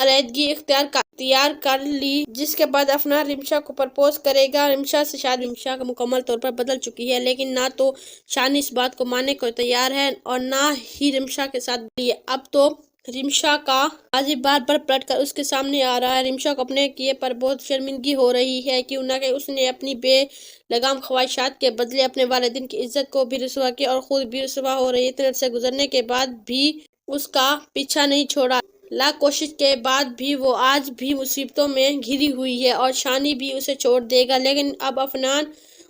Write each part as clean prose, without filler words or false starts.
علیحدگی اختیار کر لی، جس کے بعد افنان رمشا کو پرپوز کرے گا۔ رمشا سے شادی رمشا کا مکمل طور پر بدل چکی ہے، لیکن نہ تو شانی اس بات کو ماننے کو تیار ہے اور نہ ہی رمشا کے ساتھ بھی۔ اب تو رمشا کا ماضی بار بار پلٹ کر اس کے سامنے آ رہا ہے۔ رمشا کو اپنے کیے پر بہت شرمندگی ہو رہی ہے، کیوں نہ کہ اس نے اپنی بے لگام خواہشات کے بدلے اپنے والدین کی عزت کو بھی رسوا کیا اور خود بھی رسوا ہو رہی ہے۔ اتنے عرصے گزرنے کے بعد بھی اس کا پیچھا نہیں چھوڑا، لاکھ کوشش کے بعد بھی وہ آج بھی مصیبتوں میں گھری ہوئی ہے اور شانی بھی اسے چھوڑ دے گا، لیکن اب افنان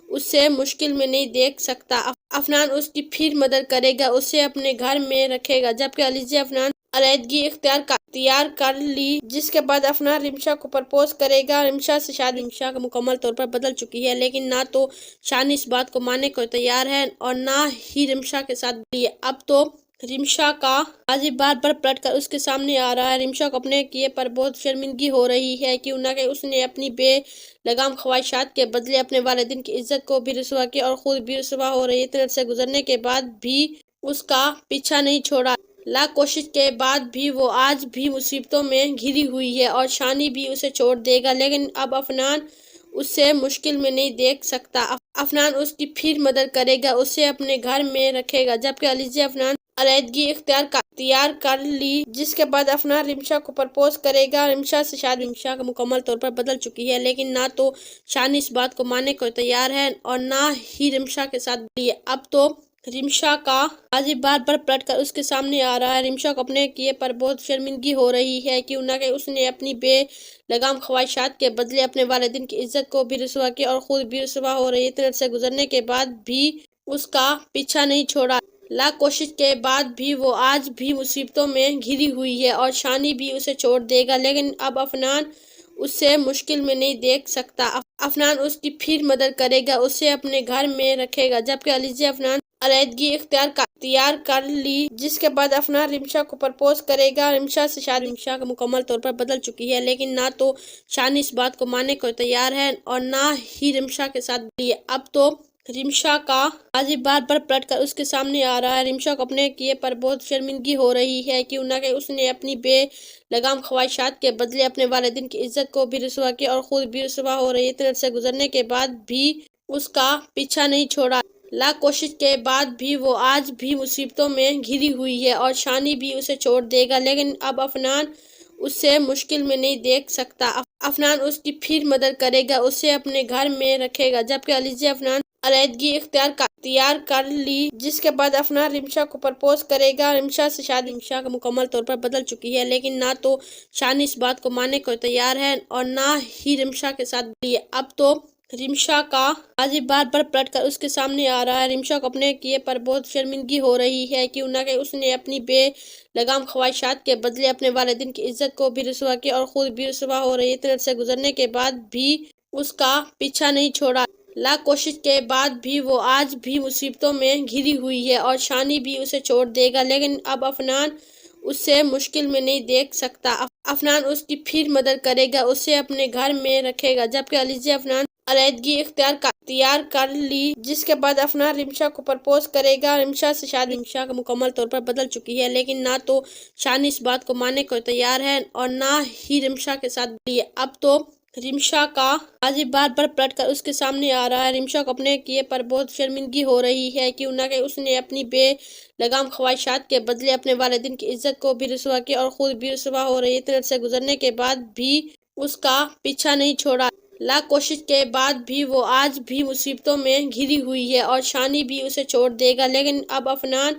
اسے مشکل میں نہیں دیکھ سکتا۔ افنان اس کی پھر مدد کرے گا، اسے اپنے گھر میں رکھے گا، جبکہ علیزہ افنان علیحدگی اختیار کر لی، جس کے بعد افنان رمشا کو پرپوز کرے گا۔ رمشا سے شادی رمشا کا مکمل طور پر بدل چکی ہے، لیکن نہ تو شانی اس بات کو ماننے کو تیار ہے اور نہ ہی رمشا کے ساتھ بھی۔ اب تو رمشا کا ماضی بار بار پلٹ کر اس کے سامنے آ رہا ہے۔ رمشا کو اپنے کیے پر بہت شرمندگی ہو رہی ہے، کیوں نہ کہ اس نے اپنی بے لگام خواہشات کے بدلے اپنے والدین کی عزت کو بھی رسوا کیا اور خود بھی رسوا ہو رہی ہے۔ اتنے عرصے گزرنے کے بعد بھی اس کا پیچھا نہیں چھوڑا، لاکھ کوشش کے بعد بھی وہ آج بھی مصیبتوں میں گھری ہوئی ہے اور شانی بھی اسے چھوڑ دے گا، لیکن اب افنان اسے مشکل میں نہیں دیکھ سکتا۔ افنان اس کی پھر مدد کرے گا، اسے اپنے گھر میں رکھے گا، جبکہ علیزہ افنان علیحدگی اختیار کر لی، جس کے بعد افنان رمشا کو پرپوز کرے گا۔ رمشا سے شادی رمشا کا مکمل طور پر بدل چکی ہے، لیکن نہ تو شانی اس بات کو ماننے کو تیار ہے اور نہ ہی رمشا کے ساتھ بھی۔ اب تو رمشا کا ماضی بار بار پلٹ کر اس کے سامنے آ رہا ہے۔ رمشا کو اپنے کیے پر بہت شرمندگی ہو رہی ہے، کیوں نہ کہ اس نے اپنی بے لگام خواہشات کے بدلے اپنے والدین کی عزت کو بھی رسوا کیا اور خود بھی رسوا ہو رہی ہے۔ اتنے عرصے گزرنے کے بعد بھی اس کا پیچھا نہیں چھوڑا، لاکھ کوشش کے بعد بھی وہ آج بھی مصیبتوں میں گھری ہوئی ہے اور شانی بھی اسے چھوڑ دے گا، لیکن اب افنان اسے مشکل میں نہیں دیکھ سکتا۔ افنان اس کی پھر مدد کرے گا، اسے اپنے گھر میں رکھے گا، جبکہ علیزہ افنان علیحدگی اختیار کر لی، جس کے بعد افنان رمشا کو پرپوز کرے گا۔ رمشا سے شادی رمشا کا مکمل طور پر بدل چکی ہے، لیکن نہ تو شانی اس بات کو ماننے کو تیار ہے اور نہ ہی رمشا کے ساتھ بھی۔ اب تو رمشا کا ماضی بار بار پلٹ کر اس کے سامنے آ رہا ہے۔ رمشا کو اپنے کیے پر بہت شرمندگی ہو رہی ہے، کیوں نہ کہ اس نے اپنی بے لگام خواہشات کے بدلے اپنے والدین کی عزت کو بھی رسوا کیا اور خود بھی رسوا ہو رہی ہے۔ اتنے عرصے گزرنے کے بعد بھی اس کا پیچھا نہیں چھوڑا، لاکھ کوشش کے بعد بھی وہ آج بھی مصیبتوں میں گھری ہوئی ہے اور شانی بھی اسے چھوڑ دے گا، لیکن اب افنان اسے مشکل میں نہیں دیکھ سکتا۔ افنان اس کی پھر مدد کرے گا، اسے اپنے گھر میں رکھے گا، جبکہ علیزہ افنان علیحدگی اختیار کر لی، جس کے بعد افنان رمشا کو پرپوز کرے گا۔ رمشا سے شادی رمشا کا مکمل طور پر بدل چکی ہے، لیکن نہ تو شانی اس بات کو ماننے کو تیار ہے اور نہ ہی رمشا کے ساتھ بھی۔ اب تو رمشا کا ماضی بار بار پلٹ کر اس کے سامنے آ رہا ہے۔ رمشا کو اپنے کیے پر بہت شرمندگی ہو رہی ہے، کیوں نہ کہ اس نے اپنی بے لگام خواہشات کے بدلے اپنے والدین کی عزت کو بھی رسوا کیا اور خود بھی رسوا ہو رہی ہے۔ اتنے عرصے گزرنے کے بعد بھی اس کا پیچھا نہیں چھوڑا، لاکھ کوشش کے بعد بھی وہ آج بھی مصیبتوں میں گھری ہوئی ہے اور شانی بھی اسے چھوڑ دے گا، لیکن اب افنان اسے مشکل میں نہیں دیکھ سکتا۔ افنان اس کی پھر مدد کرے گا، اسے اپنے گھر میں رکھے گا، جبکہ علیزہ افنان علیحدگی اختیار کر لی، جس کے بعد افنان رمشا کو پرپوز کرے گا۔ رمشا سے شادی رمشا کا مکمل طور پر بدل چکی ہے، لیکن نہ تو شانی اس بات کو ماننے کو تیار ہے اور نہ ہی رمشا کے ساتھ بھی۔ اب تو رمشا کا ماضی بار بار پلٹ کر اس کے سامنے آ رہا ہے۔ رمشا کو اپنے کیے پر بہت شرمندگی ہو رہی ہے، کیوں نہ کہ اس نے اپنی بے لگام خواہشات کے بدلے اپنے والدین کی عزت کو بھی رسوا کیا اور خود بھی رسوا ہو رہی ہے۔ اتنے عرصے گزرنے کے بعد بھی اس کا پیچھا نہیں چھوڑا، لاکھ کوشش کے بعد بھی وہ آج بھی مصیبتوں میں گھری ہوئی ہے اور شانی بھی اسے چھوڑ دے گا، لیکن اب افنان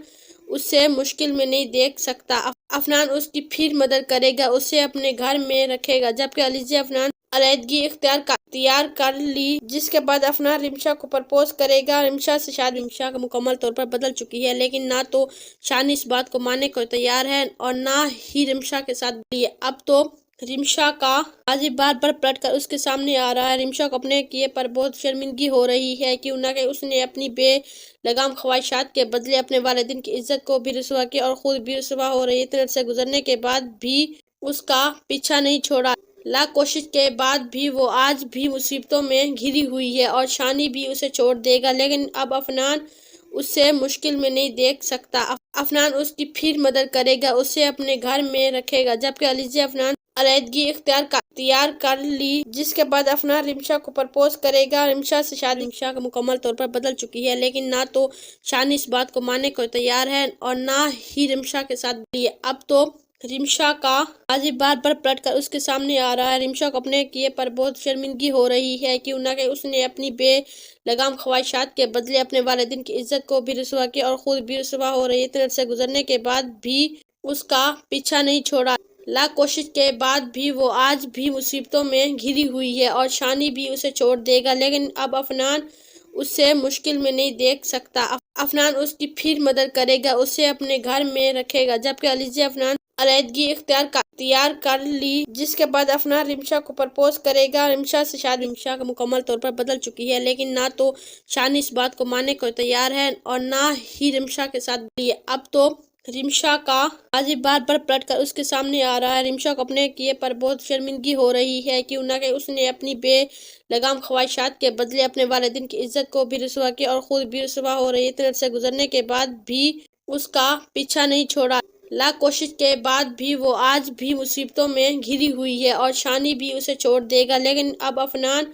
اسے مشکل میں نہیں دیکھ سکتا۔ افنان اس کی پھر مدد کرے گا، اسے اپنے گھر میں رکھے گا، جبکہ علیزہ افنان علیحدگی اختیار کر لی، جس کے بعد افنان رمشا کو پرپوز کرے گا۔ رمشا سے شادی رمشا کا مکمل طور پر بدل چکی ہے، لیکن نہ تو شانی اس بات کو ماننے کو تیار ہے اور نہ ہی رمشا کے ساتھ بھی۔ اب تو رمشا کا ماضی بار بار پلٹ کر اس کے سامنے آ رہا ہے۔ رمشا کو اپنے کیے پر بہت شرمندگی ہو رہی ہے، کیوں نہ کہ اس نے اپنی بے لگام خواہشات کے بدلے اپنے والدین کی عزت کو بھی رسوا کیا اور خود بھی رسوا ہو رہی ہے۔ اتنے عرصے گزرنے کے بعد بھی اس کا پیچھا نہیں چھوڑا، لاکھ کوشش کے بعد بھی وہ آج بھی مصیبتوں میں گھری ہوئی ہے اور شانی بھی اسے چھوڑ دے گا، لیکن اب افنان اسے مشکل میں نہیں دیکھ سکتا۔ افنان اس کی پھر مدد کرے گا، اسے اپنے گھر میں رکھے گا، جبکہ علیزی افنان علیحدگی اختیار کر لی، جس کے بعد افنان رمشا کو پرپوز کرے گا۔ رمشا سے شادی رمشا کا مکمل طور پر بدل چکی ہے، لیکن نہ تو شانی اس بات کو ماننے کو تیار ہے اور نہ ہی رمشا کے ساتھ بھی۔ اب تو رمشا کا ماضی بار بار پلٹ کر اس کے سامنے آ رہا ہے۔ رمشا کو اپنے کیے پر بہت شرمندگی ہو رہی ہے، کیوں نہ کہ اس نے اپنی بے لگام خواہشات کے بدلے اپنے والدین کی عزت کو بھی رسوا کیا اور خود بھی رسوا ہو رہی ہے۔ اتنے عرصے گزرنے کے بعد بھی اس کا پیچھا نہیں چھوڑا، لاکھ کوشش کے بعد بھی وہ آج بھی مصیبتوں میں گھری ہوئی ہے اور شانی بھی اسے چھوڑ دے گا، لیکن اب افنان اسے مشکل میں نہیں دیکھ سکتا۔ افنان اس کی پھر مدد کرے گا، اسے اپنے گھر میں رکھے گا، جبکہ علیزی افنان علیحدگی اختیار کر لی، جس کے بعد افنان رمشا کو پرپوز کرے گا۔ رمشا سے شادی رمشا کا مکمل طور پر بدل چکی ہے، لیکن نہ تو شانی اس بات کو ماننے کو تیار ہے اور نہ ہی رمشا کے ساتھ بھی۔ اب تو رمشا کا ماضی بار بار پلٹ کر اس کے سامنے آ رہا ہے۔ رمشا کو اپنے کیے پر بہت شرمندگی ہو رہی ہے، کیوں نہ کہ اس نے اپنی بے لگام خواہشات کے بدلے اپنے والدین کی عزت کو بھی رسوا کیا اور خود بھی رسوا ہو رہی ہے۔ اتنے عرصے گزرنے کے بعد بھی اس کا پیچھا نہیں چھوڑا، لاکھ کوشش کے بعد بھی وہ آج بھی مصیبتوں میں گھری ہوئی ہے اور شانی بھی اسے چھوڑ دے گا، لیکن اب افنان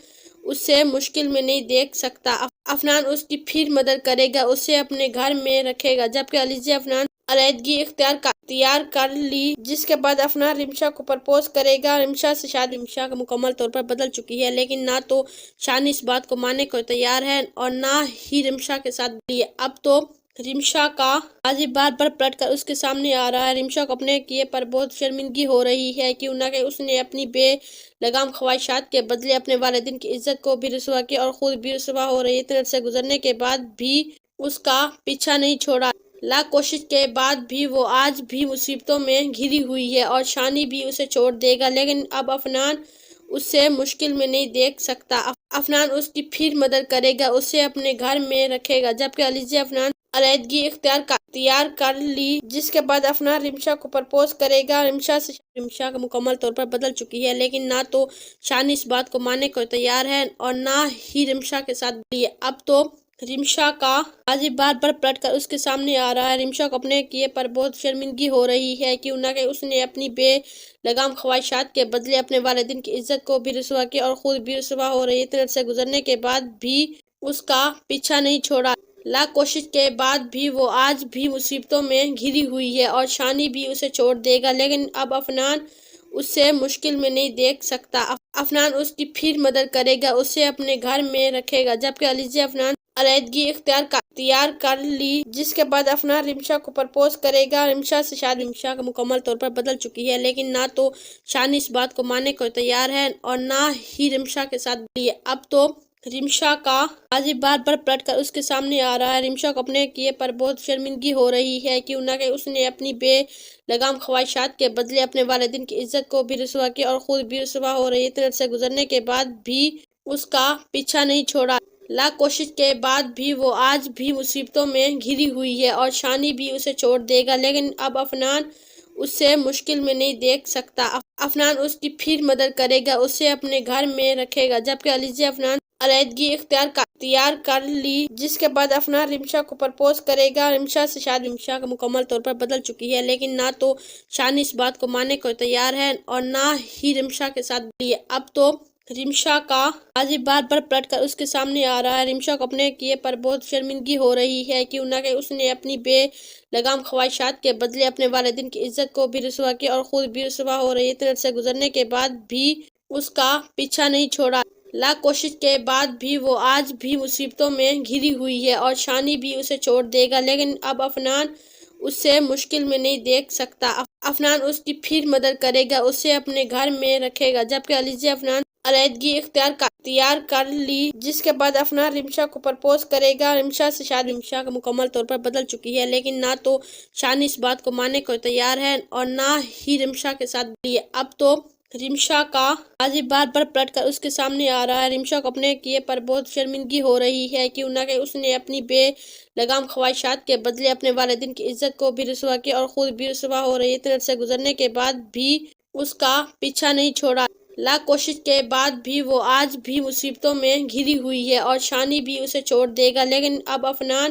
اسے مشکل میں نہیں دیکھ سکتا۔ افنان اس کی پھر مدد کرے گا، اسے اپنے گھر میں رکھے گا، جبکہ علیزی افنان علیحدگی اختیار کر لی، جس کے بعد افنان رمشا کو پرپوز کرے گا۔ رمشا سے شادی رمشا کا مکمل طور پر بدل چکی ہے، لیکن نہ تو شانی اس بات کو ماننے کو تیار ہے اور نہ ہی رمشا کے ساتھ بھی۔ اب تو رمشا کا ماضی بار بار پلٹ کر اس کے سامنے آ رہا ہے۔ رمشا کو اپنے کیے پر بہت شرمندگی ہو رہی ہے، کیوں نہ کہ اس نے اپنی بے لگام خواہشات کے بدلے اپنے والدین کی عزت کو بھی رسوا کیا اور خود بھی رسوا ہو رہی ہے۔ اتنے عرصے گزرنے کے بعد بھی اس کا پیچھا نہیں چھوڑا، لاکھ کوشش کے بعد بھی وہ آج بھی مصیبتوں میں گھری ہوئی ہے اور شانی بھی اسے چھوڑ دے گا، لیکن اب افنان اسے مشکل میں نہیں دیکھ سکتا۔ افنان اس کی پھر مدد کرے گا، اسے اپنے گھر میں رکھے گا، جبکہ علیزی افنان علیحدگی اختیار کر لی، جس کے بعد افنان رمشا کو پرپوز کرے گا۔ رمشا سے شادی رمشا کا مکمل طور پر بدل چکی ہے، لیکن نہ تو شانی اس بات کو ماننے کو تیار ہے اور نہ ہی رمشا کے ساتھ بھی۔ اب تو رمشا کا ماضی بار بار پلٹ کر اس کے سامنے آ رہا ہے۔ رمشا کو اپنے کیے پر بہت شرمندگی ہو رہی ہے، کیوں نہ کہ اس نے اپنی بے لگام خواہشات کے بدلے اپنے والدین کی عزت کو بھی رسوا کیا اور خود بھی رسوا ہو رہی ہے۔ اتنے عرصے گزرنے کے بعد بھی اس کا پیچھا نہیں چھوڑا، لاکھ کوشش کے بعد بھی وہ آج بھی مصیبتوں میں گھری ہوئی ہے اور شانی بھی اسے چھوڑ دے گا، لیکن اب افنان اسے مشکل میں نہیں دیکھ سکتا۔ افنان اس کی پھر مدد کرے گا، اسے اپنے گھر میں رکھے گا، جبکہ علیزی افنان علیحدگی اختیار کر لی، جس کے بعد افنان رمشا کو پرپوز کرے گا۔ رمشا سے شادی رمشا کا مکمل طور پر بدل چکی ہے، لیکن نہ تو شانی اس بات کو ماننے کو تیار ہے اور نہ ہی رمشا کے ساتھ بھی۔ اب تو رمشا کا ماضی بار بار پلٹ کر اس کے سامنے آ رہا ہے۔ رمشا کو اپنے کیے پر بہت شرمندگی ہو رہی ہے، کیوں نہ کہ اس نے اپنی بے لگام خواہشات کے بدلے اپنے والدین کی عزت کو بھی رسوا کیا اور خود بھی رسوا ہو رہی ہے۔ اتنے عرصے گزرنے کے بعد بھی اس کا پیچھا نہیں چھوڑا، لاکھ کوشش کے بعد بھی وہ آج بھی مصیبتوں میں گھری ہوئی ہے اور شانی بھی اسے چھوڑ دے گا، لیکن اب افنان اسے مشکل میں نہیں دیکھ سکتا۔ افنان اس کی پھر مدد کرے گا، اسے اپنے گھر میں رکھے گا، جبکہ علیزی افنان علیحدگی اختیار کر لی، جس کے بعد افنان رمشا کو پرپوز کرے گا۔ رمشا سے شادی رمشا کا مکمل طور پر بدل چکی ہے، لیکن نہ تو شانی اس بات کو ماننے کو تیار ہے اور نہ ہی رمشا کے ساتھ بھی۔ اب تو رمشا کا ماضی بار بار پلٹ کر اس کے سامنے آ رہا ہے۔ رمشا کو اپنے کیے پر بہت شرمندگی ہو رہی ہے، کیوں نہ کہ اس نے اپنی بے لگام خواہشات کے بدلے اپنے والدین کی عزت کو بھی رسوا کیا اور خود بھی رسوا ہو رہی ہے۔ اتنے عرصے گزرنے کے بعد بھی اس کا پیچھا نہیں چھوڑا، لاکھ کوشش کے بعد بھی وہ آج بھی مصیبتوں میں گھری ہوئی ہے اور شانی بھی اسے چھوڑ دے گا، لیکن اب افنان اسے مشکل میں نہیں دیکھ سکتا۔ افنان اس کی پھر مدد کرے گا، اسے اپنے گھر میں رکھے گا، جبکہ علیزی افنان علیحدگی اختیار کر لی، جس کے بعد افنان رمشا کو پرپوز کرے گا۔ رمشا سے شادی رمشا کا مکمل طور پر بدل چکی ہے، لیکن نہ تو شانی اس بات کو ماننے کو تیار ہے اور نہ ہی رمشا کے ساتھ بھی۔ اب تو رمشا کا ماضی بار بار پلٹ کر اس کے سامنے آ رہا ہے۔ رمشا کو اپنے کیے پر بہت شرمندگی ہو رہی ہے، کیوں نہ کہ اس نے اپنی بے لگام خواہشات کے بدلے اپنے والدین کی عزت کو بھی رسوا کیا اور خود بھی رسوا ہو رہی ہے۔ اتنے عرصے گزرنے کے بعد بھی اس کا پیچھا نہیں چھوڑا، لاکھ کوشش کے بعد بھی وہ آج بھی مصیبتوں میں گھری ہوئی ہے اور شانی بھی اسے چھوڑ دے گا، لیکن اب افنان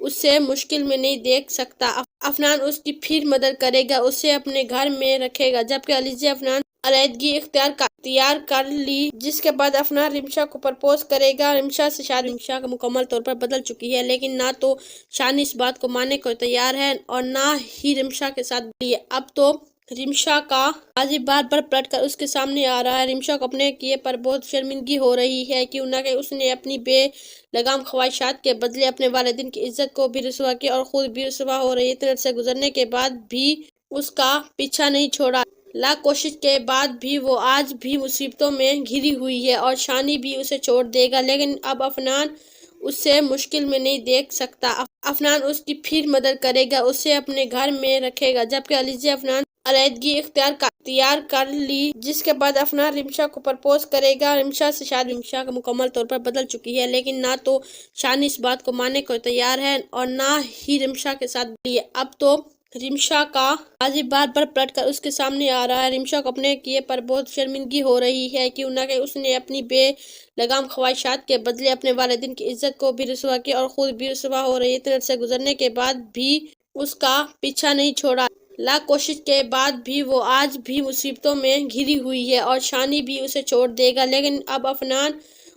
اسے مشکل میں نہیں دیکھ سکتا۔ افنان اس کی پھر مدد کرے گا، اسے اپنے گھر میں رکھے گا، جبکہ علیزہ افنان علیحدگی اختیار کر لی، جس کے بعد افنان رمشا کو پرپوز کرے گا۔ رمشا سے شادی رمشا کا مکمل طور پر بدل چکی ہے، لیکن نہ تو شانی اس بات کو ماننے کو تیار ہے اور نہ ہی رمشا کے ساتھ بھی۔ اب تو رمشا کا ماضی بار بار پلٹ کر اس کے سامنے آ رہا ہے۔ رمشا کو اپنے کیے پر بہت شرمندگی ہو رہی ہے، کیوں نہ کہ اس نے اپنی بے لگام خواہشات کے بدلے اپنے والدین کی عزت کو بھی رسوا کیا اور خود بھی رسوا ہو رہی ہے۔ اتنے عرصے گزرنے کے بعد بھی اس کا پیچھا نہیں چھوڑا، لاکھ کوشش کے بعد بھی وہ آج بھی مصیبتوں میں گھری ہوئی ہے اور شانی بھی اسے چھوڑ دے گا، لیکن اب افنان اسے مشکل میں نہیں دیکھ سکتا۔ افنان اس کی پھر مدد کرے گا، اسے اپنے گھر میں رکھے گا، جبکہ علیزہ افنان علیحدگی اختیار کر لی، جس کے بعد افنان رمشا کو پرپوز کرے گا۔ رمشا سے شادی رمشا کا مکمل طور پر بدل چکی ہے، لیکن نہ تو شانی اس بات کو ماننے کو تیار ہے اور نہ ہی رمشا کے ساتھ بھی۔ اب تو رمشا کا ماضی بار بار پلٹ کر اس کے سامنے آ رہا ہے۔ رمشا کو اپنے کیے پر بہت شرمندگی ہو رہی ہے، کیوں نہ کہ اس نے اپنی بے لگام خواہشات کے بدلے اپنے والدین کی عزت کو بھی رسوا کیا اور خود بھی رسوا ہو رہی ہے۔ اتنے عرصے گزرنے کے بعد بھی اس کا پیچھا نہیں چھوڑا، لاکھ کوشش کے بعد بھی وہ آج بھی مصیبتوں میں گھری ہوئی ہے اور شانی بھی اسے چھوڑ دے گا، لیکن اب افنان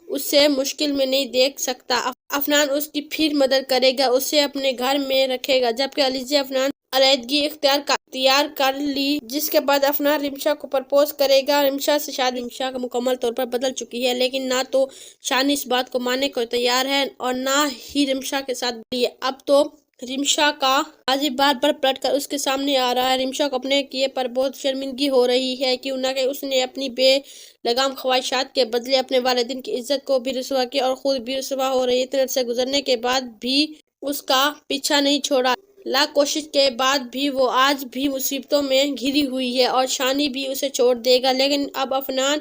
اسے مشکل میں نہیں دیکھ سکتا۔ افنان اس کی پھر مدد کرے گا، اسے اپنے گھر میں رکھے گا، جبکہ علیزہ افنان علیحدگی اختیار کر لی، جس کے بعد افنان رمشا کو پرپوز کرے گا۔ رمشا سے شادی رمشا کا مکمل طور پر بدل چکی ہے، لیکن نہ تو شانی اس بات کو ماننے کو تیار ہے اور نہ ہی رمشا کے ساتھ بھی۔ اب تو رمشا کا ماضی بار بار پلٹ کر اس کے سامنے آ رہا ہے۔ رمشا کو اپنے کیے پر بہت شرمندگی ہو رہی ہے، کیوں نہ کہ اس نے اپنی بے لگام خواہشات کے بدلے اپنے والدین کی عزت کو بھی رسوا کیا اور خود بھی رسوا ہو رہی ہے۔ اتنے عرصے گزرنے کے بعد بھی اس کا پیچھا نہیں چھوڑا، لاکھ کوشش کے بعد بھی وہ آج بھی مصیبتوں میں گھری ہوئی ہے اور شانی بھی اسے چھوڑ دے گا، لیکن اب افنان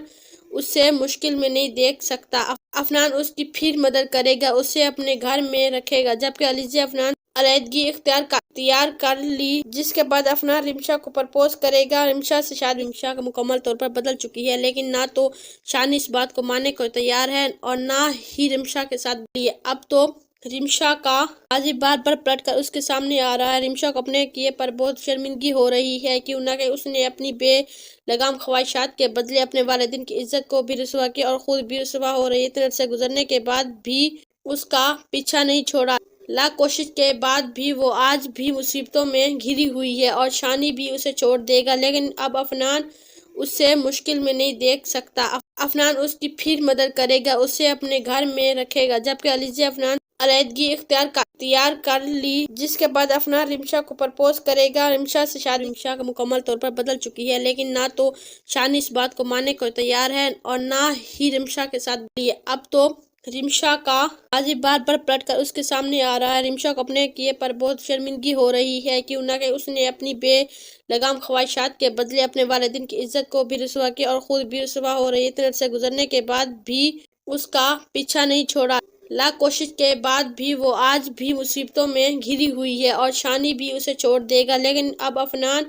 اسے مشکل میں نہیں دیکھ سکتا۔ افنان اس کی پھر مدد کرے گا، اسے اپنے گھر میں رکھے گا، جبکہ علیزہ افنان علیحدگی اختیار کر لی، جس کے بعد افنان رمشا کو پرپوز کرے گا۔ رمشا سے شادی رمشا کا مکمل طور پر بدل چکی ہے، لیکن نہ تو شانی اس بات کو ماننے کو تیار ہے اور نہ ہی رمشا کے ساتھ بھی۔ اب تو رمشا کا ماضی بار بار پلٹ کر اس کے سامنے آ رہا ہے۔ رمشا کو اپنے کیے پر بہت شرمندگی ہو رہی ہے، کیوں نہ کہ اس نے اپنی بے لگام خواہشات کے بدلے اپنے والدین کی عزت کو بھی رسوا کیا اور خود بھی رسوا ہو رہی ہے۔ اتنے عرصے گزرنے کے بعد بھی اس کا پیچھا نہیں چھوڑا، لاکھ کوشش کے بعد بھی وہ آج بھی مصیبتوں میں گھری ہوئی ہے اور شانی بھی اسے چھوڑ دے گا، لیکن اب افنان اسے مشکل میں نہیں دیکھ سکتا۔ افنان اس کی پھر مدد کرے گا، اسے اپنے گھر میں رکھے گا، جبکہ علیزہ افنان علیحدگی اختیار کر لی، جس کے بعد افنان رمشا کو پرپوز کرے گا۔ رمشا سے شادی رمشا کا مکمل طور پر بدل چکی ہے، لیکن نہ تو شانی اس بات کو ماننے کو تیار ہے اور نہ ہی رمشا کے ساتھ بھی۔ اب تو رمشا کا ماضی بار بار پلٹ کر اس کے سامنے آ رہا ہے۔ رمشا کو اپنے کیے پر بہت شرمندگی ہو رہی ہے، کیوں نہ کہ اس نے اپنی بے لگام خواہشات کے بدلے اپنے والدین کی عزت کو بھی رسوا کیا اور خود بھی رسوا ہو رہی ہے۔ اتنے عرصے گزرنے کے بعد بھی اس کا پیچھا نہیں چھوڑا، لاکھ کوشش کے بعد بھی وہ آج بھی مصیبتوں میں گھری ہوئی ہے اور شانی بھی اسے چھوڑ دے گا، لیکن اب افنان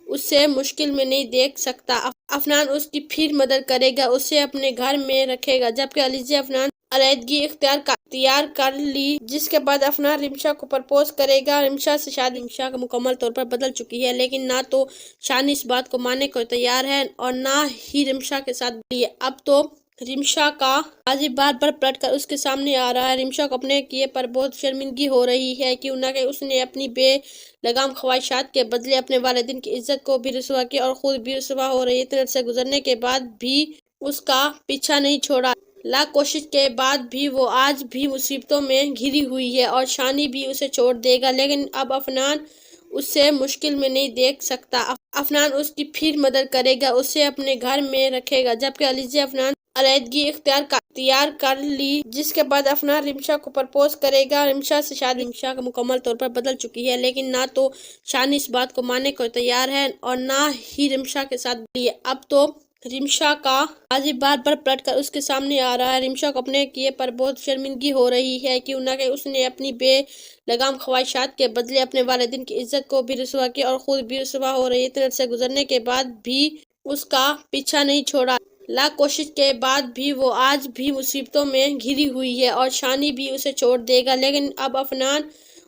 اسے مشکل میں نہیں دیکھ سکتا۔ افنان اس کی پھر مدد کرے گا، اسے اپنے گھر میں رکھے گا، جبکہ علیزہ افنان علیحدگی اختیار کر لی، جس کے بعد افنان رمشا کو پرپوز کرے گا۔ رمشا سے شادی رمشا کا مکمل طور پر بدل چکی ہے، لیکن نہ تو شانی اس بات کو ماننے کو تیار ہے اور نہ ہی رمشا کے ساتھ بھی۔ اب تو رمشا کا ماضی بار بار پلٹ کر اس کے سامنے آ رہا ہے۔ رمشا کو اپنے کیے پر بہت شرمندگی ہو رہی ہے، کیوں نہ کہ اس نے اپنی بے لگام خواہشات کے بدلے اپنے والدین کی عزت کو بھی رسوا کیا اور خود بھی رسوا ہو رہی ہے۔ اتنے عرصے گزرنے کے بعد بھی اس کا پیچھا نہیں چھوڑا، لاکھ کوشش کے بعد بھی وہ آج بھی مصیبتوں میں گھری ہوئی ہے اور شانی بھی اسے چھوڑ دے گا، لیکن اب افنان اسے مشکل میں نہیں دیکھ سکتا۔ افنان اس کی پھر مدد کرے گا، اسے اپنے گھر میں رکھے گا، جبکہ علیزہ افنان علیحدگی اختیار کر لی، جس کے بعد افنان رمشا کو پرپوز کرے گا۔ رمشا سے شادی رمشا کا مکمل طور پر بدل چکی ہے، لیکن نہ تو شانی اس بات کو ماننے کو تیار ہے اور نہ ہی رمشا کے ساتھ بھی۔ اب تو رمشا کا ماضی بار بار پلٹ کر اس کے سامنے آ رہا ہے۔ رمشا کو اپنے کیے پر بہت شرمندگی ہو رہی ہے، کیوں نہ کہ اس نے اپنی بے لگام خواہشات کے بدلے اپنے والدین کی عزت کو بھی رسوا کیا اور خود بھی رسوا ہو رہی ہے۔ اتنے عرصے گزرنے کے بعد بھی اس کا پیچھا نہیں چھوڑا، لاکھ کوشش کے بعد بھی وہ آج بھی مصیبتوں میں گھری ہوئی ہے اور شانی بھی اسے چھوڑ دے گا، لیکن اب افنان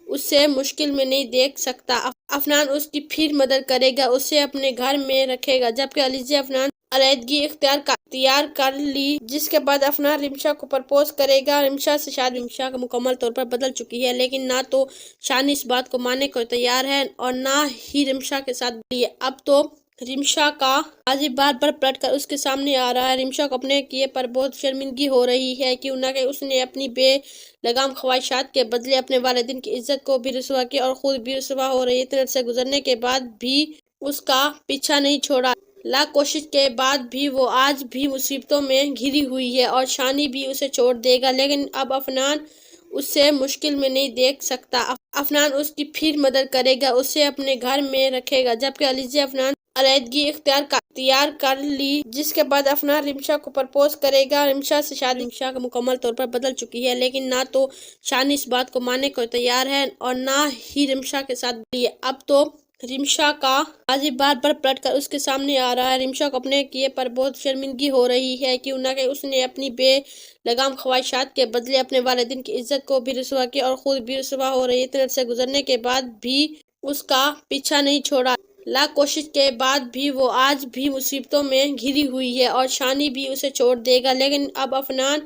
اسے مشکل میں نہیں دیکھ سکتا۔ افنان اس کی پھر مدد کرے گا، اسے اپنے گھر میں رکھے گا، جبکہ علیزی افنان علیحدگی اختیار کر لی، جس کے بعد افنان رمشا کو پرپوز کرے گا۔ رمشا سے شادی رمشا کا مکمل طور پر بدل چکی ہے، لیکن نہ تو شانی اس بات کو ماننے کو تیار ہے اور نہ ہی رمشا کے ساتھ بھی۔ اب تو رمشا کا ماضی بار بار پلٹ کر اس کے سامنے آ رہا ہے۔ رمشا کو اپنے کیے پر بہت شرمندگی ہو رہی ہے، کیوں نہ کہ اس نے اپنی بے لگام خواہشات کے بدلے اپنے والدین کی عزت کو بھی رسوا کیا اور خود بھی رسوا ہو رہی ہے۔ اتنے سے گزرنے کے بعد بھی اس کا پیچھا نہیں چھوڑا، لاکھ کوشش کے بعد بھی وہ آج بھی مصیبتوں میں گھری ہوئی ہے اور شانی بھی اسے چھوڑ دے گا، لیکن اب افنان اسے مشکل میں نہیں دیکھ سکتا۔ افنان اس کی پھر مدد کرے گا، اسے اپنے گھر میں رکھے گا، جبکہ علیزی افنان علیحدگی اختیار کر لی، جس کے بعد افنان رمشا کو پرپوز کرے گا۔ رمشا سے شادی رمشا کا مکمل طور پر بدل چکی ہے، لیکن نہ تو شانی اس بات کو ماننے کو تیار ہے اور نہ ہی رمشا کے ساتھ بھی۔ اب تو رمشا کا ماضی بار بار پلٹ کر اس کے سامنے آ رہا ہے۔ رمشا کو اپنے کیے پر بہت شرمندگی ہو رہی ہے، کیوں نہ کہ اس نے اپنی بے لگام خواہشات کے بدلے اپنے والدین کی عزت کو بھی رسوا کیا اور خود بھی رسوا ہو رہی ہے۔ اتنے سے گزرنے کے بعد بھی اس کا پیچھا نہیں چھوڑا، لاکھ کوشش کے بعد بھی وہ آج بھی مصیبتوں میں گھری ہوئی ہے اور شانی بھی اسے چھوڑ دے گا، لیکن اب افنان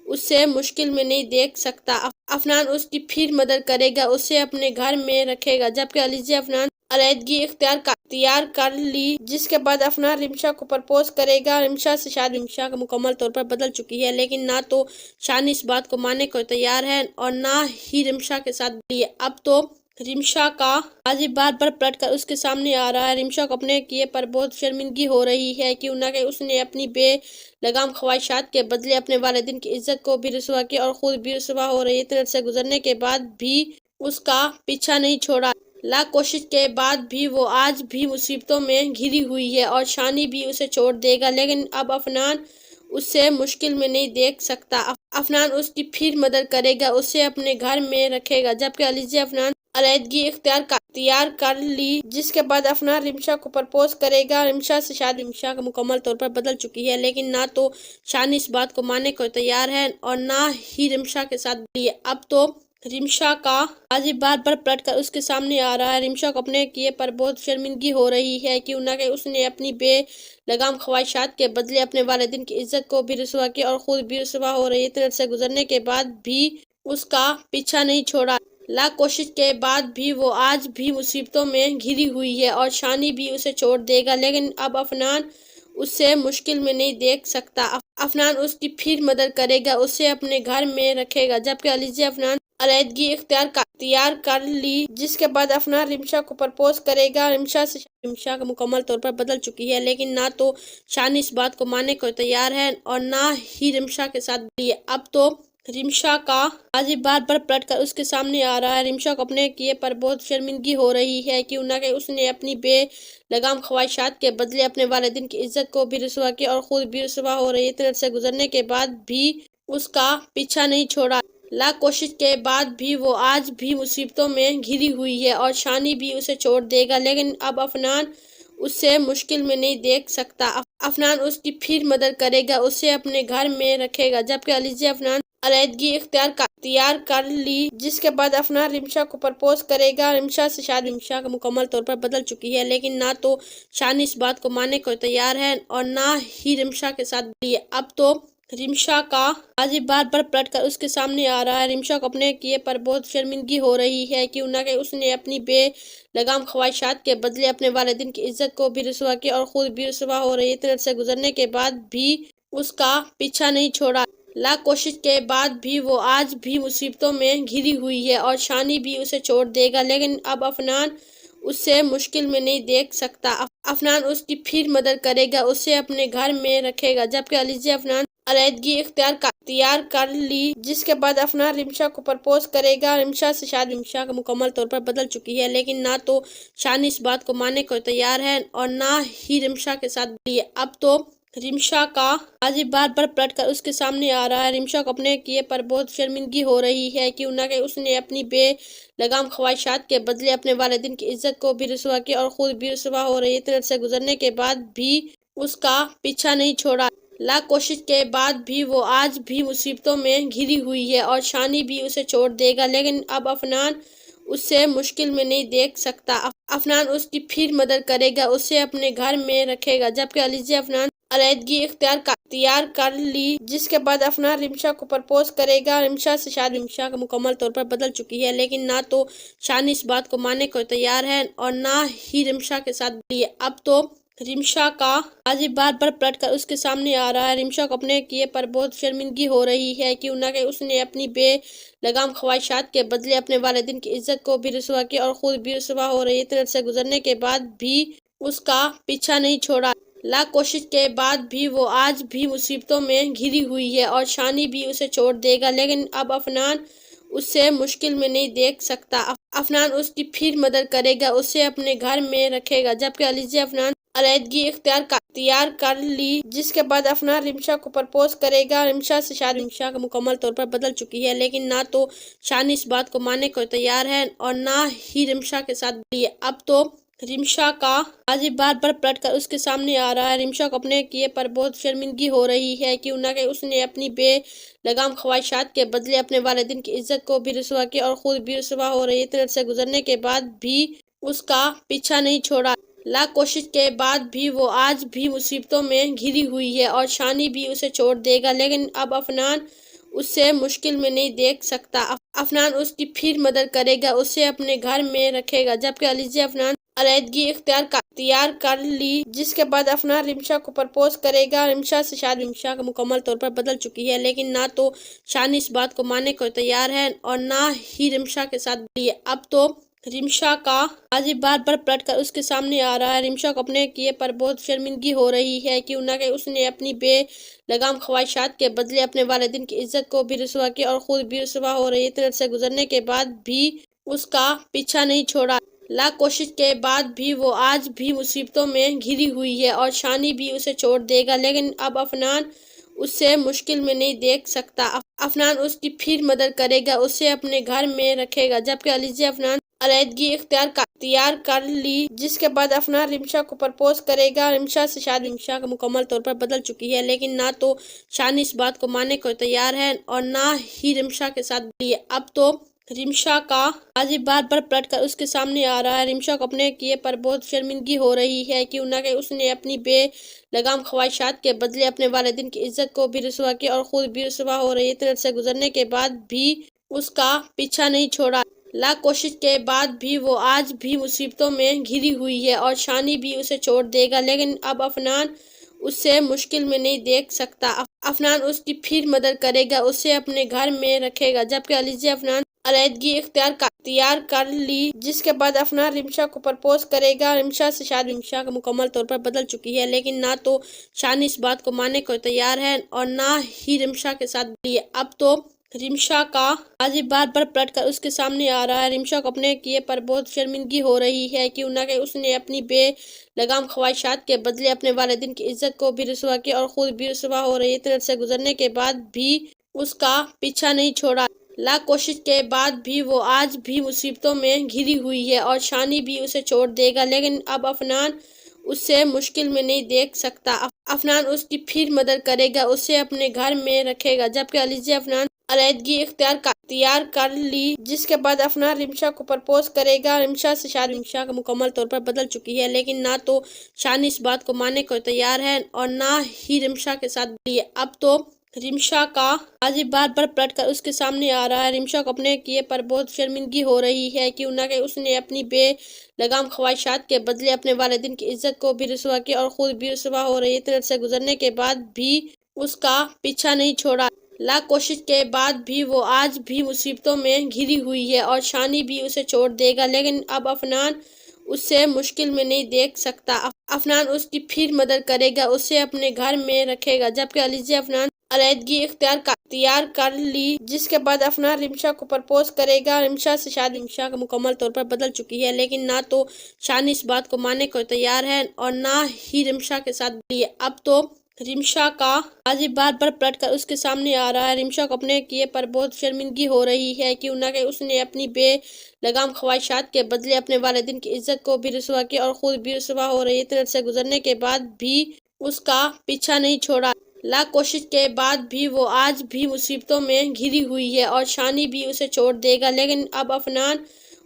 اسے مشکل میں نہیں دیکھ سکتا۔ افنان اس کی پھر مدد کرے گا، اسے اپنے گھر میں رکھے گا، جبکہ علیزی افنان علیحدگی اختیار کر لی، جس کے بعد افنان رمشا کو پرپوز کرے گا۔ رمشا سے شادی رمشا کا مکمل طور پر بدل چکی ہے، لیکن نہ تو شانی اس بات کو ماننے کو تیار ہے اور نہ ہی رمشا کے ساتھ بھی۔ اب تو رمشا کا ماضی بار بار پلٹ کر اس کے سامنے آ رہا ہے۔ رمشا کو اپنے کیے پر بہت شرمندگی ہو رہی ہے، کیوں نہ کہ اس نے اپنی بے لگام خواہشات کے بدلے اپنے والدین کی عزت کو بھی رسوا کیا اور خود بھی رسوا ہو رہی ہے۔ اتنے سے گزرنے کے بعد بھی اس کا پیچھا نہیں چھوڑا، لاکھ کوشش کے بعد بھی وہ آج بھی مصیبتوں میں گھری ہوئی ہے اور شانی بھی اسے چھوڑ دے گا، لیکن اب افنان اسے مشکل میں نہیں دیکھ سکتا۔ افنان اس کی پھر مدد کرے گا، اسے اپنے گھر میں رکھے گا، جبکہ علیزی افنان علیحدگی اختیار کر لی، جس کے بعد افنان رمشا کو پرپوز کرے گا۔ رمشا سے شادی رمشا کا مکمل طور پر بدل چکی ہے، لیکن نہ تو شانی اس بات کو ماننے کو تیار ہے اور نہ ہی رمشا کے ساتھ بھی۔ اب تو رمشا کا ماضی بار بار پلٹ کر اس کے سامنے آ رہا ہے۔ رمشا کو اپنے کیے پر بہت شرمندگی ہو رہی ہے، کیوں نہ کہ اس نے اپنی بے لگام خواہشات کے بدلے اپنے والدین کی عزت کو بھی رسوا کیا اور خود بھی رسوا ہو رہی ہے۔ اتنے سے گزرنے کے بعد بھی اس کا پیچھا نہیں چھوڑا، لاکھ کوشش کے بعد بھی وہ آج بھی مصیبتوں میں گھری ہوئی ہے اور شانی بھی اسے چھوڑ دے گا، لیکن اب افنان اسے مشکل میں نہیں دیکھ سکتا۔ افنان اس کی پھر مدد کرے گا، اسے اپنے گھر میں رکھے گا، جبکہ علیزی افنان علیحدگی اختیار کر لی، جس کے بعد افنان رمشا کو پرپوز کرے گا۔ رمشا سے شادی رمشا کا مکمل طور پر بدل چکی ہے، لیکن نہ تو شانی اس بات کو ماننے کو تیار ہے اور نہ ہی رمشا کے ساتھ بھی۔ اب تو رمشا کا ماضی بار بار پلٹ کر اس کے سامنے آ رہا ہے۔ رمشا کو اپنے کیے پر بہت شرمندگی ہو رہی ہے، کیوں نہ کہ اس نے اپنی بے لگام خواہشات کے بدلے اپنے والدین کی عزت کو بھی رسوا کیا اور خود بھی رسوا ہو رہی ہے۔ اتنے سے گزرنے کے بعد بھی اس کا پیچھا نہیں چھوڑا، لاکھ کوشش کے بعد بھی وہ آج بھی مصیبتوں میں گھری ہوئی ہے اور شانی بھی اسے چھوڑ دے گا، لیکن اب افنان اسے مشکل میں نہیں دیکھ سکتا۔ افنان اس کی پھر مدد کرے گا، اسے اپنے گھر میں رکھے گا، جبکہ علیزی افنان علیحدگی اختیار کر لی، جس کے بعد افنان رمشا کو پرپوز کرے گا۔ رمشا سے شادی رمشا کا مکمل طور پر بدل چکی ہے، لیکن نہ تو شانی اس بات کو ماننے کو تیار ہے اور نہ ہی رمشا کے ساتھ بھی۔ اب تو رمشا کا ماضی بار بار پلٹ کر اس کے سامنے آ رہا ہے۔ رمشا کو اپنے کیے پر بہت شرمندگی ہو رہی ہے، کیوں نہ کہ اس نے اپنی بے لگام خواہشات کے بدلے اپنے والدین کی عزت کو بھی رسوا کیا اور خود بھی رسوا ہو رہی ہے۔ اتنے سے گزرنے کے بعد بھی اس کا پیچھا نہیں چھوڑا، لاکھ کوشش کے بعد بھی وہ آج بھی مصیبتوں میں گھری ہوئی ہے اور شانی بھی اسے چھوڑ دے گا، لیکن اب افنان اسے مشکل میں نہیں دیکھ سکتا۔ افنان اس کی پھر مدد کرے گا، اسے اپنے گھر میں رکھے گا، جبکہ علیزی افنان علیحدگی اختیار کر لی، جس کے بعد افنان رمشا کو پرپوز کرے گا۔ رمشا سے شادی رمشا کا مکمل طور پر بدل چکی ہے، لیکن نہ تو شانی اس بات کو ماننے کو تیار ہے اور نہ ہی رمشا کے ساتھ بھی۔ اب تو رمشا کا ماضی بار بار پلٹ کر اس کے سامنے آ رہا ہے۔ رمشا کو اپنے کیے پر بہت شرمندگی ہو رہی ہے، کیوں نہ کہ اس نے اپنی بے لگام خواہشات کے بدلے اپنے والدین کی عزت کو بھی رسوا کیا اور خود بھی رسوا ہو رہی ہے۔ اتنے سے گزرنے کے بعد بھی اس کا پیچھا نہیں چھوڑا، لاکھ کوشش کے بعد بھی وہ آج بھی مصیبتوں میں گھری ہوئی ہے اور شانی بھی اسے چھوڑ دے گا، لیکن اب افنان اسے مشکل میں نہیں دیکھ سکتا۔ افنان اس کی پھر مدد کرے گا، اسے اپنے گھر میں رکھے گا، جبکہ علیزہ افنان علیحدگی اختیار کر لی، جس کے بعد افنان رمشا کو پرپوز کرے گا۔ رمشا سے شادی رمشا کا مکمل طور پر بدل چکی ہے، لیکن نہ تو شانی اس بات کو ماننے کو تیار ہے اور نہ ہی رمشا کے ساتھ بھی۔ اب تو رمشا کا ماضی بار بار پلٹ کر اس کے سامنے آ رہا ہے۔ رمشا کو اپنے کیے پر بہت شرمندگی ہو رہی ہے، کیوں نہ کہ اس نے اپنی بے لگام خواہشات کے بدلے اپنے والدین کی عزت کو بھی رسوا کیا اور خود بھی رسوا ہو رہی ہے۔ اتنے عرصے گزرنے کے بعد بھی اس کا پیچھا نہیں چھوڑا، لاکھ کوشش کے بعد بھی وہ آج بھی مصیبتوں میں گھری ہوئی ہے اور شانی بھی اسے چھوڑ دے گا، لیکن اب افنان اسے مشکل میں نہیں دیکھ سکتا۔ افنان اس کی پھر مدد کرے گا، اسے اپنے گھر میں رکھے گا، جبکہ علیزہ افنان علیحدگی اختیار کر لی، جس کے بعد افنان رمشا کو پرپوز کرے گا۔ رمشا سے شادی رمشا کا مکمل طور پر بدل چکی ہے، لیکن نہ تو شانی اس بات کو ماننے کو تیار ہے اور نہ ہی رمشا کے ساتھ بھی۔ اب تو رمشا کا ماضی بار بار پلٹ کر اس کے سامنے آ رہا ہے۔ رمشا کو اپنے کیے پر بہت شرمندگی ہو رہی ہے، کیوں نہ کہ اس نے اپنی بے لگام خواہشات کے بدلے اپنے والدین کی عزت کو بھی رسوا کیا اور خود بھی رسوا ہو رہی ہے۔ اتنے عرصے گزرنے کے بعد بھی اس کا پیچھا نہیں چھوڑا، لاکھ کوشش کے بعد بھی وہ آج بھی مصیبتوں میں گھری ہوئی ہے اور شانی بھی اسے چھوڑ دے گا، لیکن اب افنان اسے مشکل میں نہیں دیکھ سکتا۔ افنان اس کی پھر مدد کرے گا، اسے اپنے گھر میں رکھے گا، جبکہ علیزہ افنان علیحدگی اختیار کر لی، جس کے بعد افنان رمشا کو پرپوز کرے گا۔ رمشا سے شادی رمشا کا مکمل طور پر بدل چکی ہے، لیکن نہ تو شانی اس بات کو ماننے کو تیار ہے اور نہ ہی رمشا کے ساتھ بھی۔ اب تو رمشا کا ماضی بار بار پلٹ کر اس کے سامنے آ رہا ہے۔ رمشا کو اپنے کیے پر بہت شرمندگی ہو رہی ہے، کیوں نہ کہ اس نے اپنی بے لگام خواہشات کے بدلے اپنے والدین کی عزت کو بھی رسوا کیا اور خود بھی رسوا ہو رہی ہے۔ اتنے عرصے گزرنے کے بعد بھی اس کا پیچھا نہیں چھوڑا، لاکھ کوشش کے بعد بھی وہ آج بھی مصیبتوں میں گھری ہوئی ہے اور شانی بھی اسے چھوڑ دے گا، لیکن اب افنان اسے مشکل میں نہیں دیکھ سکتا۔ افنان اس کی پھر مدد کرے گا، اسے اپنے گھر میں رکھے گا، جبکہ علیزہ افنان علیحدگی اختیار کر لی، جس کے بعد افنان رمشا کو پرپوز کرے گا۔ رمشا سے شادی رمشا کا مکمل طور پر بدل چکی ہے، لیکن نہ تو شانی اس بات کو ماننے کو تیار ہے اور نہ ہی رمشا کے ساتھ بھی۔ اب تو رمشا کا ماضی بار بار پلٹ کر اس کے سامنے آ رہا ہے۔ رمشا کو اپنے کیے پر بہت شرمندگی ہو رہی ہے، کیوں نہ کہ اس نے اپنی بے لگام خواہشات کے بدلے اپنے والدین کی عزت کو بھی رسوا کیا اور خود بھی رسوا ہو رہی ہے۔ اتنے عرصے گزرنے کے بعد بھی اس کا پیچھا نہیں چھوڑا، لاکھ کوشش کے بعد بھی وہ آج بھی مصیبتوں میں گھری ہوئی ہے اور شانی بھی اسے چھوڑ دے گا، لیکن اب افنان اسے مشکل میں نہیں دیکھ سکتا۔ افنان اس کی پھر مدد کرے گا، اسے اپنے گھر میں رکھے گا، جبکہ علیزہ افنان علیحدگی اختیار کر لی، جس کے بعد افنان رمشا کو پرپوز کرے گا۔ رمشا سے شادی رمشا کا مکمل طور پر بدل چکی ہے، لیکن نہ تو شانی اس بات کو ماننے کو تیار ہے اور نہ ہی رمشا کے ساتھ بھی۔ اب تو رمشا کا ماضی بار بار پلٹ کر اس کے سامنے آ رہا ہے۔ رمشا کو اپنے کیے پر بہت شرمندگی ہو رہی ہے، کیوں نہ کہ اس نے اپنی بے لگام خواہشات کے بدلے اپنے والدین کی عزت کو بھی رسوا کیا اور خود بھی رسوا ہو رہی ہے۔ اتنے عرصے گزرنے کے بعد بھی اس کا پیچھا نہیں چھوڑا، لاکھ کوشش کے بعد بھی وہ آج بھی مصیبتوں میں گھری ہوئی ہے اور شانی بھی اسے چھوڑ دے گا، لیکن اب افنان اسے مشکل میں نہیں دیکھ سکتا۔ افنان اس کی پھر مدد کرے گا، اسے اپنے گھر میں رکھے گا، جبکہ علیزہ افنان علیحدگی اختیار کر لی، جس کے بعد افنان رمشا کو پرپوز کرے گا۔ رمشا سے شادی رمشا کا مکمل طور پر بدل چکی ہے، لیکن نہ تو شانی اس بات کو ماننے کو تیار ہے اور نہ ہی رمشا کے ساتھ بھی۔ اب تو رمشا کا ماضی بار بار پلٹ کر اس کے سامنے آ رہا ہے۔ رمشا کو اپنے کیے پر بہت شرمندگی ہو رہی ہے، کیوں نہ کہ اس نے اپنی بے لگام خواہشات کے بدلے اپنے والدین کی عزت کو بھی رسوا کیا اور خود بھی رسوا ہو رہی ہے۔ اتنے عرصے گزرنے کے بعد بھی اس کا پیچھا نہیں چھوڑا، لاکھ کوشش کے بعد بھی وہ آج بھی مصیبتوں میں گھری ہوئی ہے اور شانی بھی اسے چھوڑ دے گا، لیکن اب افنان اسے مشکل میں نہیں دیکھ سکتا۔ افنان اس کی پھر مدد کرے گا، اسے اپنے گھر میں رکھے گا، جبکہ علیزہ افنان علیحدگی اختیار کر لی، جس کے بعد افنان رمشا کو پرپوز کرے گا۔ رمشا سے شادی رمشا کا مکمل طور پر بدل چکی ہے، لیکن نہ تو شانی اس بات کو ماننے کو تیار ہے اور نہ ہی رمشا کے ساتھ بھی۔ اب تو رمشا کا ماضی بار بار پلٹ کر اس کے سامنے آ رہا ہے۔ رمشا کو اپنے کیے پر بہت شرمندگی ہو رہی ہے، کیوں نہ کہ اس نے اپنی بے لگام خواہشات کے بدلے اپنے والدین کی عزت کو بھی رسوا کیا اور خود بھی رسوا ہو رہی ہے۔ اتنے عرصے گزرنے کے بعد بھی اس کا پیچھا نہیں چھوڑا، لاکھ کوشش کے بعد بھی وہ آج بھی مصیبتوں میں گھری ہوئی ہے اور شانی بھی اسے چھوڑ دے گا، لیکن اب افنان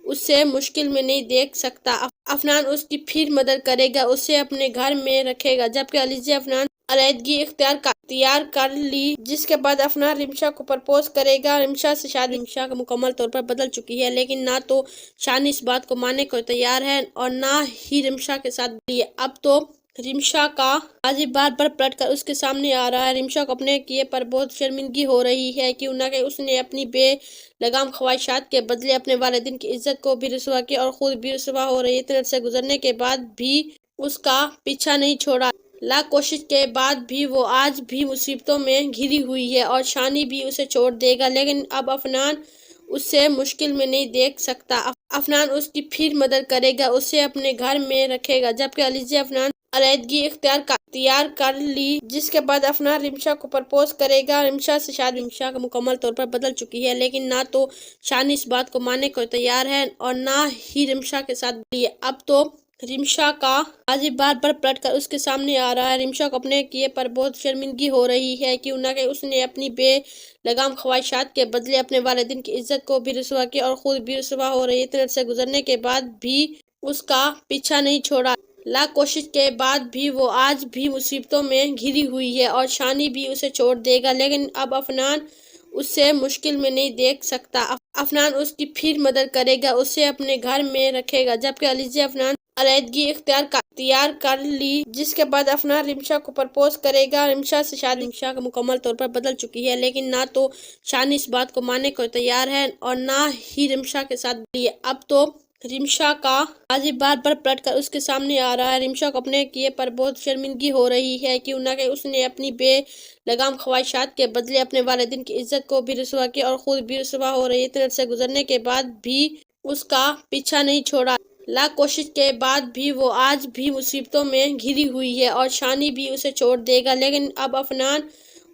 اسے مشکل میں نہیں دیکھ سکتا۔ افنان اس کی پھر مدد کرے گا، اسے اپنے گھر میں رکھے گا، جبکہ علیزی افنان علیحدگی اختیار کر لی، جس کے بعد افنان رمشا کو پرپوز کرے گا۔ رمشا سے شادی رمشا کا مکمل طور پر بدل چکی ہے، لیکن نہ تو شانی اس بات کو ماننے کو تیار ہے اور نہ ہی رمشا کے ساتھ لی۔ اب تو رمشا کا ماضی بار بار پلٹ کر اس کے سامنے آ رہا ہے۔ رمشا کو اپنے کیے پر بہت شرمندگی ہو رہی ہے، کیوں نہ کہ اس نے اپنی بے لگام خواہشات کے بدلے اپنے والدین کی عزت کو بھی رسوا کیا اور خود بھی رسوا ہو رہی ہے۔ اتنے عرصے گزرنے کے بعد بھی اس کا پیچھا نہیں چھوڑا، لاکھ کوشش کے بعد بھی وہ آج بھی مصیبتوں میں گھری ہوئی ہے اور شانی بھی اسے چھوڑ دے گا، لیکن اب افنان اسے مشکل میں نہیں دیکھ سکتا۔ افنان اس کی پھر مدد کرے گا، اسے اپنے گھر میں رکھے گا، جبکہ علیزی افنان علیحدگی اختیار کر لی، جس کے بعد افنان رمشا کو پرپوز کرے گا۔ رمشا سے شادی رمشا کا مکمل طور پر بدل چکی ہے، لیکن نہ تو شانی اس بات کو ماننے کو تیار ہے اور نہ ہی رمشا کے ساتھ لی۔ اب تو رمشا کا ماضی بار بار پلٹ کر اس کے سامنے آ رہا ہے۔ رمشا کو اپنے کیے پر بہت شرمندگی ہو رہی ہے، کیوں نہ کہ اس نے اپنی بے لگام خواہشات کے بدلے اپنے والدین کی عزت کو بھی رسوا کیا اور خود بھی رسوا ہو رہی ہے۔ اتنے عرصے گزرنے کے بعد بھی اس کا پیچھا نہیں چھوڑا، لاکھ کوشش کے بعد بھی وہ آج بھی مصیبتوں میں گھری ہوئی ہے اور شانی بھی اسے چھوڑ دے گا، لیکن اب افنان اسے مشکل میں نہیں دیکھ سکتا۔ افنان اس کی پھر مدد کرے گا، اسے اپنے گھر میں رکھے گا، جبکہ علیزی افنان علیحدگی اختیار کر لی، جس کے بعد افنان رمشا کو پرپوز کرے گا۔ رمشا سے شادی رمشا کا مکمل طور پر بدل چکی ہے، لیکن نہ تو شانی اس بات کو ماننے کو تیار ہے اور نہ ہی رمشا کے ساتھ لی۔ اب تو رمشا کا ماضی بار بار پلٹ کر اس کے سامنے آ رہا ہے۔ رمشا کو اپنے کیے پر بہت شرمندگی ہو رہی ہے، کیوں نہ کہ اس نے اپنی بے لگام خواہشات کے بدلے اپنے والدین کی عزت کو بھی رسوا کیا اور خود بھی رسوا ہو رہی ہے۔ اتنے عرصے گزرنے کے بعد بھی اس کا پیچھا نہیں چھوڑا، لاکھ کوشش کے بعد بھی وہ آج بھی مصیبتوں میں گھری ہوئی ہے اور شانی بھی اسے چھوڑ دے گا، لیکن اب افنان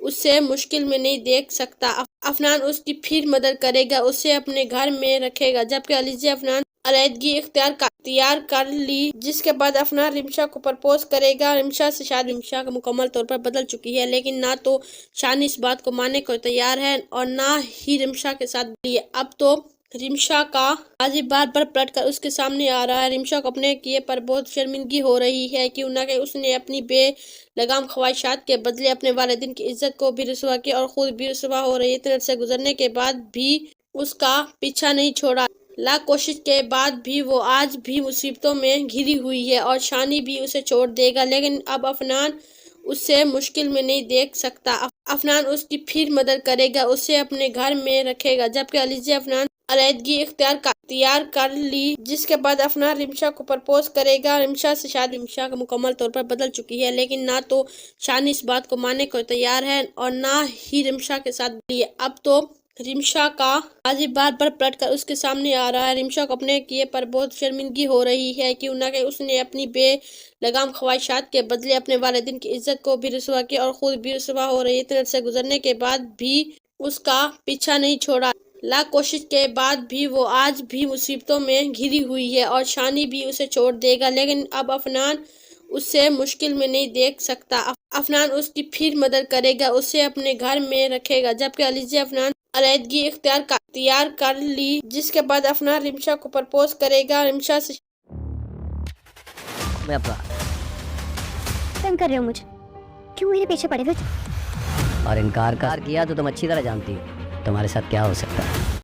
اسے مشکل میں نہیں دیکھ سکتا۔ افنان اس کی پھر مدد کرے گا، اسے اپنے گھر میں رکھے گا، جبکہ علیزی افنان علیحدگی اختیار کر لی، جس کے بعد افنان رمشا کو پرپوز کرے گا۔ رمشا سے شادی رمشا کا مکمل طور پر بدل چکی ہے، لیکن نہ تو شانی اس بات کو ماننے کو تیار ہے اور نہ ہی رمشا کے ساتھ لی۔ اب تو رمشا کا ماضی بار بار پلٹ کر اس کے سامنے آ رہا ہے۔ رمشا کو اپنے کیے پر بہت شرمندگی ہو رہی ہے، کیوں نہ کہ اس نے اپنی بے لگام خواہشات کے بدلے اپنے والدین کی عزت کو بھی رسوا کیا اور خود بھی رسوا ہو رہی ہے۔ اتنے عرصے گزرنے کے بعد بھی اس کا پیچھا نہیں چھوڑا، لاکھ کوشش کے بعد بھی وہ آج بھی مصیبتوں میں گھری ہوئی ہے اور شانی بھی اسے چھوڑ دے گا، لیکن اب افنان اسے مشکل میں نہیں دیکھ سکتا۔ افنان اس کی پھر مدد کرے گا، اسے اپنے گھر میں رکھے گا، جبکہ علیزی افنان علیحدگی اختیار کر لی، جس کے بعد افنان رمشا کو پرپوز کرے گا۔ رمشا سے شادی رمشا کا مکمل طور پر بدل چکی ہے، لیکن نہ تو شانی اس بات کو ماننے کو تیار ہے اور نہ ہی رمشا کے ساتھ لی۔ اب تو رمشا کا ماضی بار بار پلٹ کر اس کے سامنے آ رہا ہے۔ رمشا کو اپنے کیے پر بہت شرمندگی ہو رہی ہے، کیوں نہ کہ اس نے اپنی بے لگام خواہشات کے بدلے اپنے والدین کی عزت کو بھی رسوا کیا اور خود بھی رسوا ہو رہی ہے۔ اتنے عرصے گزرنے کے بعد بھی اس کا پیچھا نہیں چھوڑا، لاکھ کوشش کے بعد بھی وہ آج بھی مصیبتوں میں گھری ہوئی ہے اور شانی بھی اسے چھوڑ دے گا، لیکن اب افنان اسے مشکل میں نہیں دیکھ سکتا۔ افنان اس کی پھر مدد کرے گا، اسے اپنے گھر میں رکھے گا، جبکہ علیزی افنان علیحدگی اختیار کر لی، جس کے بعد افنان رمشا کو پرپوز کرے گا۔ رمشا سے میں ابا تنگ کر رہے ہو مجھے، کیوں میرے پیچھے پڑے ہوئے؟ اور انکار کیا تو تم اچھی طرح جانتی ہو تمہارے ساتھ کیا ہو سکتا ہے۔